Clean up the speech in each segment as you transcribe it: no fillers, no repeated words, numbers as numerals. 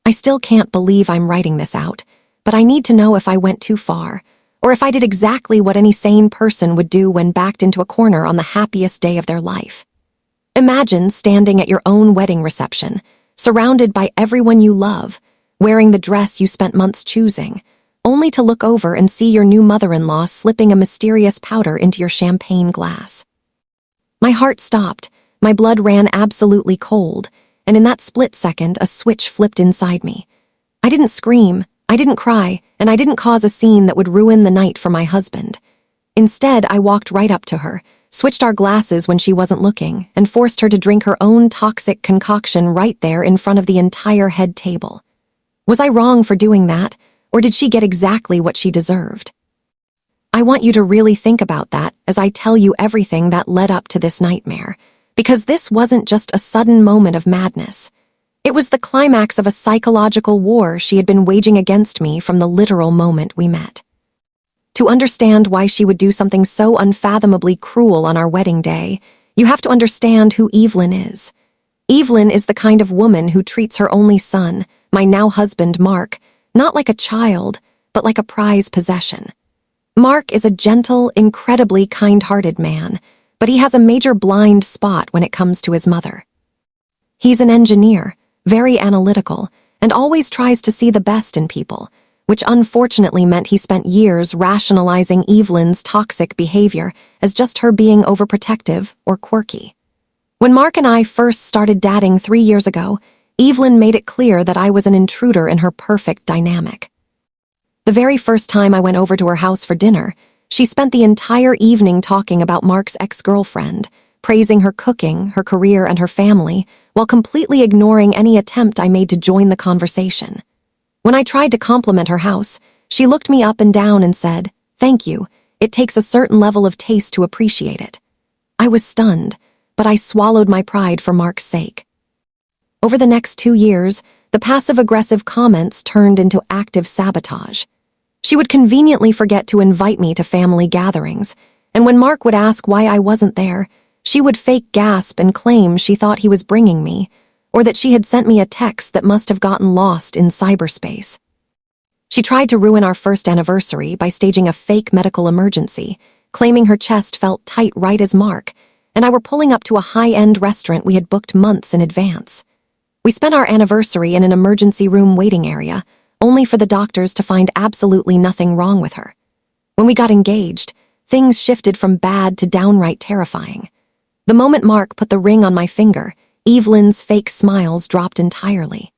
I still can't believe I'm writing this out, but I need to know if I went too far, or if I did exactly what any sane person would do when backed into a corner on the happiest day of their life. Imagine standing at your own wedding reception, surrounded by everyone you love, wearing the dress you spent months choosing, only to look over and see your new mother-in-law slipping a mysterious powder into your champagne glass. My heart stopped, my blood ran absolutely cold, and in that split second, a switch flipped inside me. I didn't scream, I didn't cry, and I didn't cause a scene that would ruin the night for my husband. Instead, I walked right up to her, switched our glasses when she wasn't looking, and forced her to drink her own toxic concoction right there in front of the entire head table. Was I wrong for doing that, or did she get exactly what she deserved? I want you to really think about that as I tell you everything that led up to this nightmare, because this wasn't just a sudden moment of madness. It was the climax of a psychological war she had been waging against me from the literal moment we met. To understand why she would do something so unfathomably cruel on our wedding day, you have to understand who Evelyn is. Evelyn is the kind of woman who treats her only son, my now husband Mark, not like a child, but like a prized possession. Mark is a gentle, incredibly kind-hearted man, but he has a major blind spot when it comes to his mother. He's an engineer, very analytical, and always tries to see the best in people, which unfortunately meant he spent years rationalizing Evelyn's toxic behavior as just her being overprotective or quirky. When Mark and I first started dating 3 years ago, Evelyn made it clear that I was an intruder in her perfect dynamic. The very first time I went over to her house for dinner, she spent the entire evening talking about Mark's ex-girlfriend, praising her cooking, her career, and her family, while completely ignoring any attempt I made to join the conversation. When I tried to compliment her house, she looked me up and down and said, "Thank you, it takes a certain level of taste to appreciate it." I was stunned, but I swallowed my pride for Mark's sake. Over the next 2 years, the passive-aggressive comments turned into active sabotage. She would conveniently forget to invite me to family gatherings, and when Mark would ask why I wasn't there, she would fake gasp and claim she thought he was bringing me, or that she had sent me a text that must have gotten lost in cyberspace. She tried to ruin our first anniversary by staging a fake medical emergency, claiming her chest felt tight right as Mark, and I were pulling up to a high-end restaurant we had booked months in advance. We spent our anniversary in an emergency room waiting area, only for the doctors to find absolutely nothing wrong with her. When we got engaged, things shifted from bad to downright terrifying. The moment Mark put the ring on my finger, Evelyn's fake smiles dropped entirely.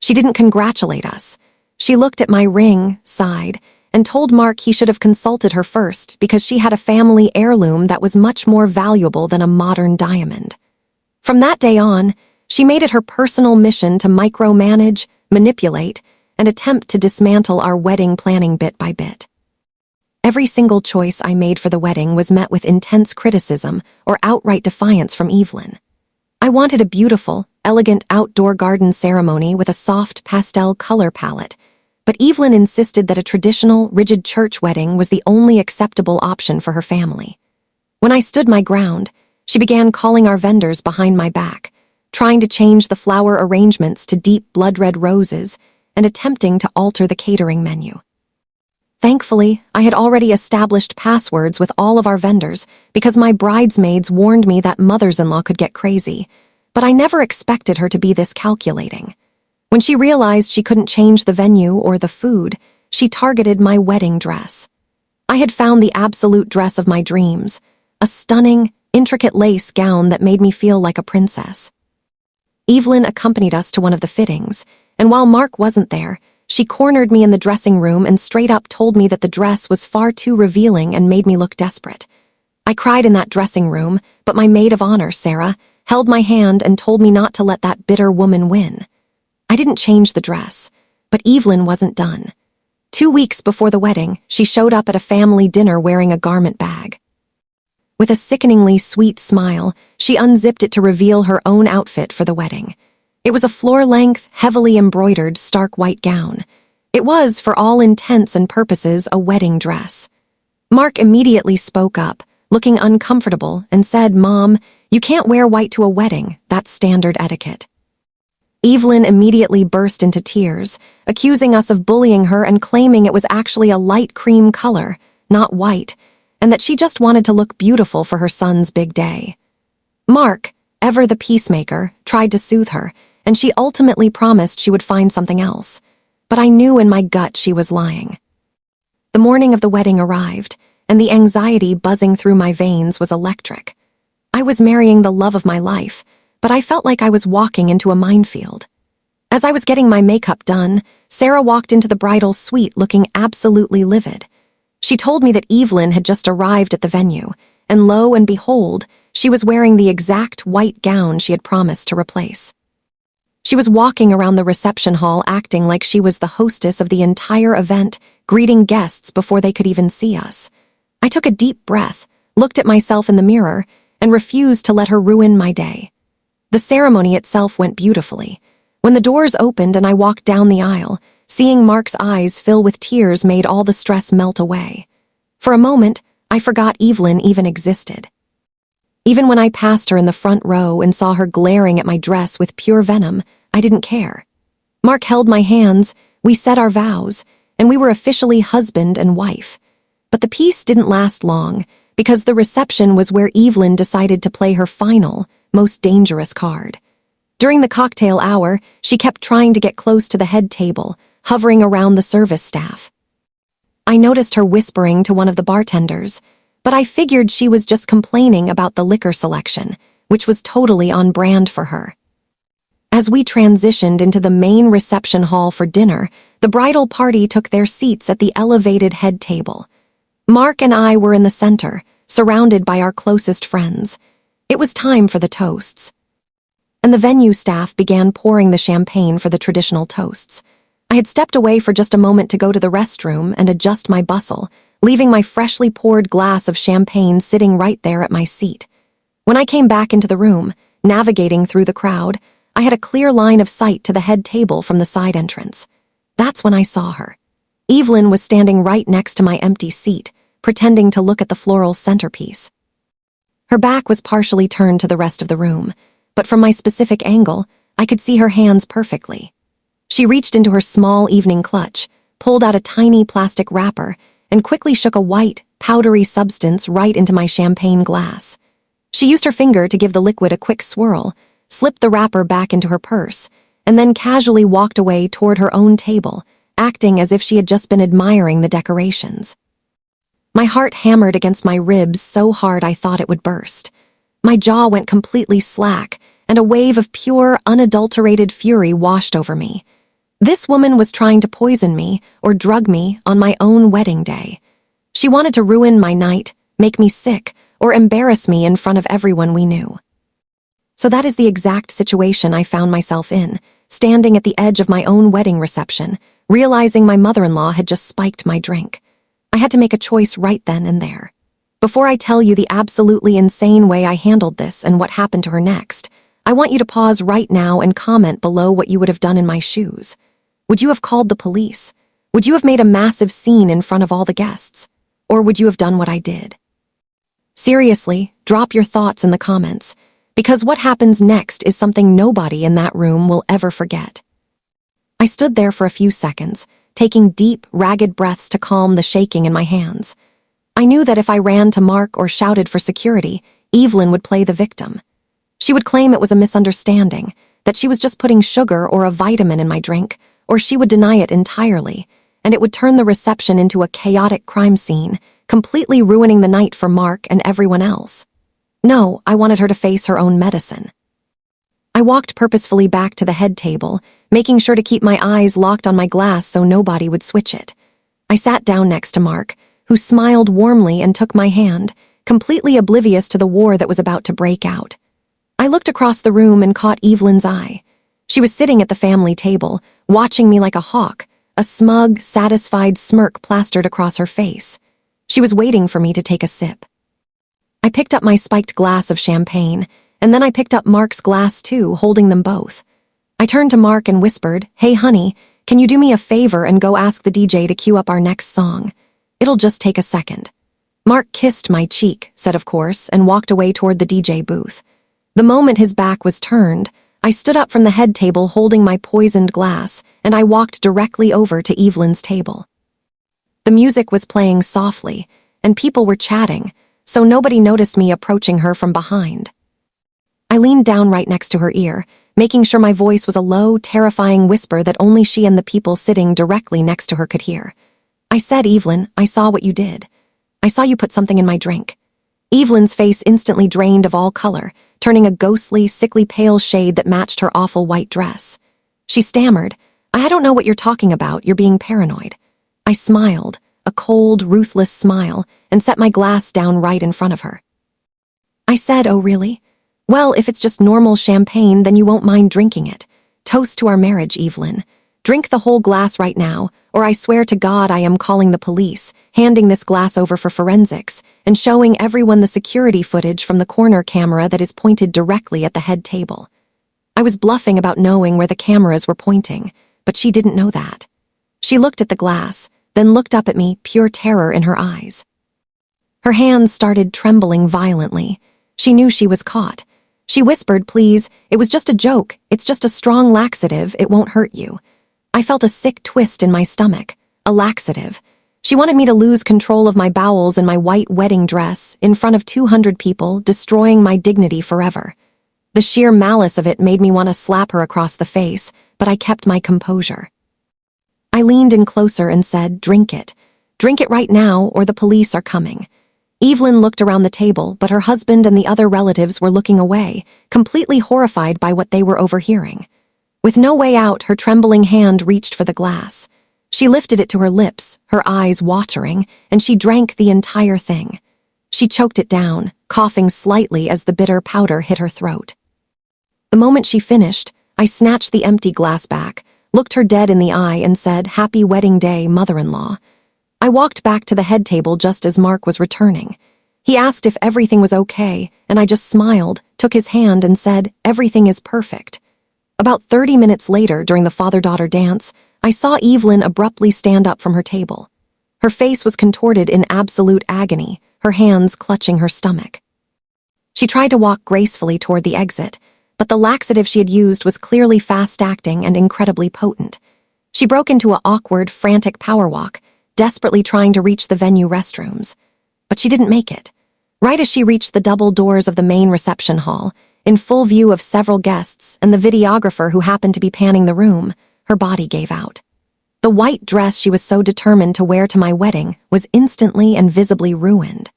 She didn't congratulate us. She looked at my ring, sighed, and told Mark he should have consulted her first because she had a family heirloom that was much more valuable than a modern diamond. From that day on, she made it her personal mission to micromanage, manipulate, and attempt to dismantle our wedding planning bit by bit. Every single choice I made for the wedding was met with intense criticism or outright defiance from Evelyn. I wanted a beautiful, elegant outdoor garden ceremony with a soft pastel color palette, but Evelyn insisted that a traditional, rigid church wedding was the only acceptable option for her family. When I stood my ground, she began calling our vendors behind my back, trying to change the flower arrangements to deep blood-red roses, and attempting to alter the catering menu. Thankfully, I had already established passwords with all of our vendors because my bridesmaids warned me that mothers-in-law could get crazy, but I never expected her to be this calculating. When she realized she couldn't change the venue or the food, she targeted my wedding dress. I had found the absolute dress of my dreams, a stunning, intricate lace gown that made me feel like a princess. Evelyn accompanied us to one of the fittings, and while Mark wasn't there, she cornered me in the dressing room and straight up told me that the dress was far too revealing and made me look desperate. I cried in that dressing room, but my maid of honor, Sarah, held my hand and told me not to let that bitter woman win. I didn't change the dress, but Evelyn wasn't done. 2 weeks before the wedding, she showed up at a family dinner wearing a garment bag. With a sickeningly sweet smile, she unzipped it to reveal her own outfit for the wedding. It was a floor-length, heavily embroidered, stark white gown. It was, for all intents and purposes, a wedding dress. Mark immediately spoke up, looking uncomfortable, and said, "Mom, you can't wear white to a wedding. That's standard etiquette." Evelyn immediately burst into tears, accusing us of bullying her and claiming it was actually a light cream color, not white, and that she just wanted to look beautiful for her son's big day. Mark, ever the peacemaker, tried to soothe her, and she ultimately promised she would find something else. But I knew in my gut she was lying. The morning of the wedding arrived, and the anxiety buzzing through my veins was electric. I was marrying the love of my life, but I felt like I was walking into a minefield. As I was getting my makeup done, Sarah walked into the bridal suite looking absolutely livid. She told me that Evelyn had just arrived at the venue, and lo and behold, she was wearing the exact white gown she had promised to replace. She was walking around the reception hall acting like she was the hostess of the entire event, greeting guests before they could even see us. I took a deep breath, looked at myself in the mirror, and refused to let her ruin my day. The ceremony itself went beautifully. When the doors opened and I walked down the aisle, seeing Mark's eyes fill with tears made all the stress melt away. For a moment, I forgot Evelyn even existed. Even when I passed her in the front row and saw her glaring at my dress with pure venom, I didn't care. Mark held my hands, we said our vows, and we were officially husband and wife. But the peace didn't last long, because the reception was where Evelyn decided to play her final, most dangerous card. During the cocktail hour, she kept trying to get close to the head table, hovering around the service staff. I noticed her whispering to one of the bartenders, but I figured she was just complaining about the liquor selection, which was totally on brand for her. As we transitioned into the main reception hall for dinner, the bridal party took their seats at the elevated head table. Mark and I were in the center, surrounded by our closest friends. It was time for the toasts. And the venue staff began pouring the champagne for the traditional toasts. I had stepped away for just a moment to go to the restroom and adjust my bustle, leaving my freshly poured glass of champagne sitting right there at my seat. When I came back into the room, navigating through the crowd, I had a clear line of sight to the head table from the side entrance. That's when I saw her. Evelyn was standing right next to my empty seat, pretending to look at the floral centerpiece. Her back was partially turned to the rest of the room, but from my specific angle, I could see her hands perfectly. She reached into her small evening clutch, pulled out a tiny plastic wrapper, and quickly shook a white, powdery substance right into my champagne glass. She used her finger to give the liquid a quick swirl, slipped the wrapper back into her purse, and then casually walked away toward her own table, acting as if she had just been admiring the decorations. My heart hammered against my ribs so hard I thought it would burst. My jaw went completely slack, and a wave of pure, unadulterated fury washed over me. This woman was trying to poison me or drug me on my own wedding day. She wanted to ruin my night, make me sick, or embarrass me in front of everyone we knew. So that is the exact situation I found myself in, standing at the edge of my own wedding reception, realizing my mother-in-law had just spiked my drink. I had to make a choice right then and there. Before I tell you the absolutely insane way I handled this and what happened to her next, I want you to pause right now and comment below what you would have done in my shoes. Would you have called the police? Would you have made a massive scene in front of all the guests? Or would you have done what I did? Seriously, drop your thoughts in the comments, because what happens next is something nobody in that room will ever forget. I stood there for a few seconds, taking deep, ragged breaths to calm the shaking in my hands. I knew that if I ran to Mark or shouted for security, Evelyn would play the victim. She would claim it was a misunderstanding, that she was just putting sugar or a vitamin in my drink, or she would deny it entirely, and it would turn the reception into a chaotic crime scene, completely ruining the night for Mark and everyone else. No, I wanted her to face her own medicine. I walked purposefully back to the head table, making sure to keep my eyes locked on my glass so nobody would switch it. I sat down next to Mark, who smiled warmly and took my hand, completely oblivious to the war that was about to break out. I looked across the room and caught Evelyn's eye. She was sitting at the family table, watching me like a hawk, a smug, satisfied smirk plastered across her face. She was waiting for me to take a sip. I picked up my spiked glass of champagne, and then I picked up Mark's glass too, holding them both. I turned to Mark and whispered, "Hey honey, can you do me a favor and go ask the DJ to cue up our next song? It'll just take a second." Mark kissed my cheek, said of course, and walked away toward the DJ booth. The moment his back was turned, I stood up from the head table holding my poisoned glass, and I walked directly over to Evelyn's table. The music was playing softly, and people were chatting, so nobody noticed me approaching her from behind. I leaned down right next to her ear, making sure my voice was a low, terrifying whisper that only she and the people sitting directly next to her could hear. I said, "Evelyn, I saw what you did. I saw you put something in my drink." Evelyn's face instantly drained of all color, turning a ghostly, sickly pale shade that matched her awful white dress. She stammered, "I don't know what you're talking about, you're being paranoid." I smiled, a cold, ruthless smile, and set my glass down right in front of her. I said, "Oh, really? Well, if it's just normal champagne, then you won't mind drinking it. Toast to our marriage, Evelyn. Drink the whole glass right now, or I swear to God I am calling the police, handing this glass over for forensics, and showing everyone the security footage from the corner camera that is pointed directly at the head table." I was bluffing about knowing where the cameras were pointing, but she didn't know that. She looked at the glass, then looked up at me, pure terror in her eyes. Her hands started trembling violently. She knew she was caught. She whispered, "Please, it was just a joke. It's just a strong laxative. It won't hurt you." I felt a sick twist in my stomach. A laxative. She wanted me to lose control of my bowels in my white wedding dress in front of 200 people, destroying my dignity forever. The sheer malice of it made me want to slap her across the face, but I kept my composure. I leaned in closer and said, "Drink it. Drink it right now, or the police are coming." Evelyn looked around the table, but her husband and the other relatives were looking away, completely horrified by what they were overhearing. With no way out, her trembling hand reached for the glass. She lifted it to her lips, her eyes watering, and she drank the entire thing. She choked it down, coughing slightly as the bitter powder hit her throat. The moment she finished, I snatched the empty glass back, looked her dead in the eye, and said, "Happy wedding day, mother-in-law." I walked back to the head table just as Mark was returning. He asked if everything was okay, and I just smiled, took his hand, and said, "Everything is perfect." About 30 minutes later, during the father-daughter dance, I saw Evelyn abruptly stand up from her table. Her face was contorted in absolute agony, her hands clutching her stomach. She tried to walk gracefully toward the exit, but the laxative she had used was clearly fast-acting and incredibly potent. She broke into an awkward, frantic power walk, desperately trying to reach the venue restrooms. But she didn't make it. Right as she reached the double doors of the main reception hall, in full view of several guests and the videographer who happened to be panning the room, her body gave out. The white dress she was so determined to wear to my wedding was instantly and visibly ruined.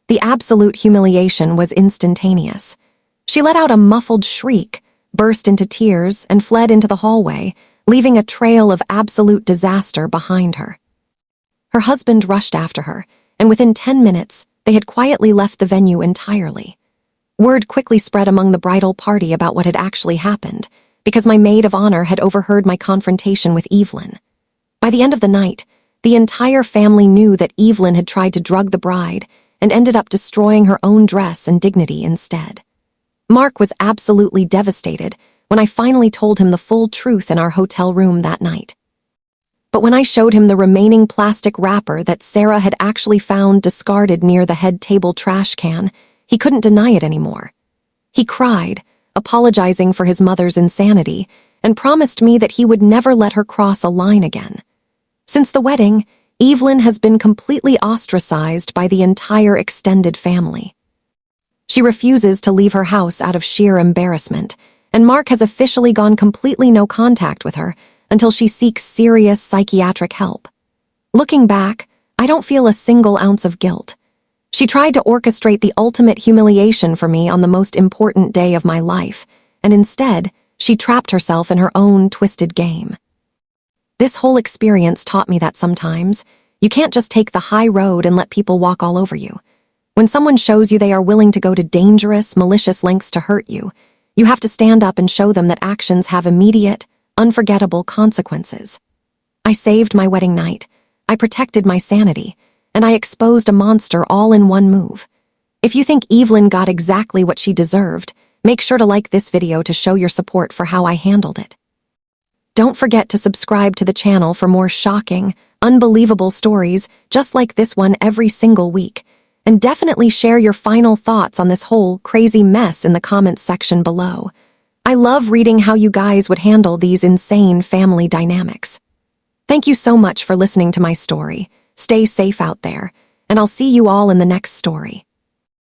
The absolute humiliation was instantaneous. She let out a muffled shriek, burst into tears, and fled into the hallway, leaving a trail of absolute disaster behind her. Her husband rushed after her, and within 10 minutes, they had quietly left the venue entirely. Word quickly spread among the bridal party about what had actually happened, because my maid of honor had overheard my confrontation with Evelyn. By the end of the night, the entire family knew that Evelyn had tried to drug the bride and ended up destroying her own dress and dignity instead. Mark was absolutely devastated when I finally told him the full truth in our hotel room that night. But when I showed him the remaining plastic wrapper that Sarah had actually found discarded near the head table trash can, he couldn't deny it anymore. He cried, apologizing for his mother's insanity, and promised me that he would never let her cross a line again. Since the wedding, Evelyn has been completely ostracized by the entire extended family. She refuses to leave her house out of sheer embarrassment, and Mark has officially gone completely no contact with her until she seeks serious psychiatric help. Looking back, I don't feel a single ounce of guilt. She tried to orchestrate the ultimate humiliation for me on the most important day of my life, and instead, she trapped herself in her own twisted game. This whole experience taught me that sometimes, you can't just take the high road and let people walk all over you. When someone shows you they are willing to go to dangerous, malicious lengths to hurt you, you have to stand up and show them that actions have immediate, unforgettable consequences. I saved my wedding night, I protected my sanity, and I exposed a monster all in one move. If you think Evelyn got exactly what she deserved, make sure to like this video to show your support for how I handled it. Don't forget to subscribe to the channel for more shocking, unbelievable stories just like this one every single week, and definitely share your final thoughts on this whole crazy mess in the comments section below. I love reading how you guys would handle these insane family dynamics. Thank you so much for listening to my story. Stay safe out there, and I'll see you all in the next story.